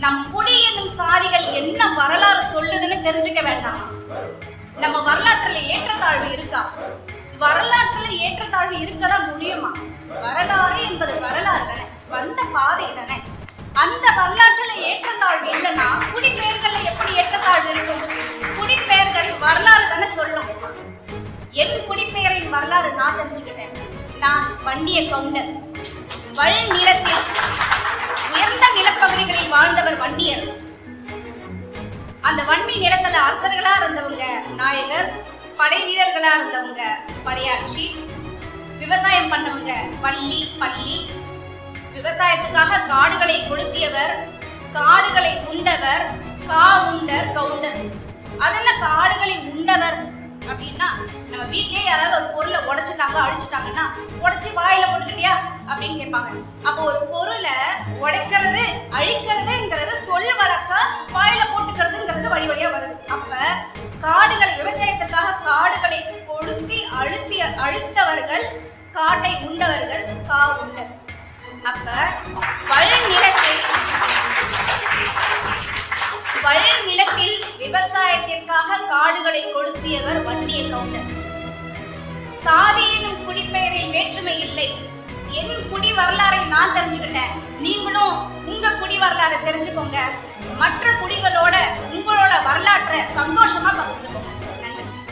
நம் குடி என்னும் சாதிகள் என்ன வரலாறு சொல்லுதுன்னு தெரிஞ்சுக்க வேண்டாமா? நம்ம வரலாற்றுல ஏற்றத்தாழ்வு இருக்கா? வரலாற்றுல ஏற்றத்தாழ்வு இருக்கதான் முடியுமா? வரலாறு என்பது வரலாறு தானே, வந்த பாதை தானே. அந்த வரலாற்றுல ஏற்றத்தாழ்வு இல்லைன்னா குடிப்பெயர்கள்ல எப்படி ஏற்றத்தாழ்வு இருக்கும்? குடிப்பெயர்கள் வரலாறு தானே சொல்லும். என் குடிப்பெயரின் வரலாறு நான் தெரிஞ்சுக்கிட்டேன். நான் வன்னிய கவுண்டர். வள் நிலத்தில் உயர்ந்த நிலப்பகுதிகளில் வாழ்ந்தவர் வன்னியர். அந்த வன்னி நிலத்துல அரசர்களா இருந்தவங்க நாயகர், படை வீரர்களா இருந்தவங்க படையாட்சி, விவசாயம் பண்ணவங்க வள்ளி பள்ளி, விவசாயத்துக்காக காடுகளை கொளுத்தியவர், காடுகளை உண்டவர் காவுண்டர் கவுண்டர். அதெல்லாம் காடுகளை உண்டவர் அப்படின்னா நம்ம வீட்லயே யாராவது ஒரு பொருளை உடைச்சிட்டாங்க அழிச்சிட்டாங்கன்னா உடைச்சி வாயில போட்டுக்கிட்டியா அப்படின்னு கேட்பாங்க. அப்போ ஒரு பொருளை உடைக்கிறது அழிக்கிறதுங்கிறது சொல் வழக்கா வாயில போட்டுக்கிறதுங்கிறது வழி வழியா வருது. அப்ப காடுகள் விவசாயத்திற்காக காடுகளை கொளுத்தி அழித்தவர்கள் காட்டை உண்டவர்கள் காவுண்டர். அப்ப வள் நிலத்தில் விவசாயத்திற்காக காடுகளை கொளுத்தியவர் வன்னிய கவுண்டர். சாதியினும் குடிப்பெயரில் வேற்றுமை இல்லை. என் குடி வரலாறை நான் தெரிஞ்சுக்கிட்டேன், நீங்களும் உங்க குடி வரலாறை தெரிஞ்சுக்கோங்க. மற்ற குடிகளோட உங்களோட வரலாற்றை சந்தோஷமா பகிர்ந்துக்கோங்க.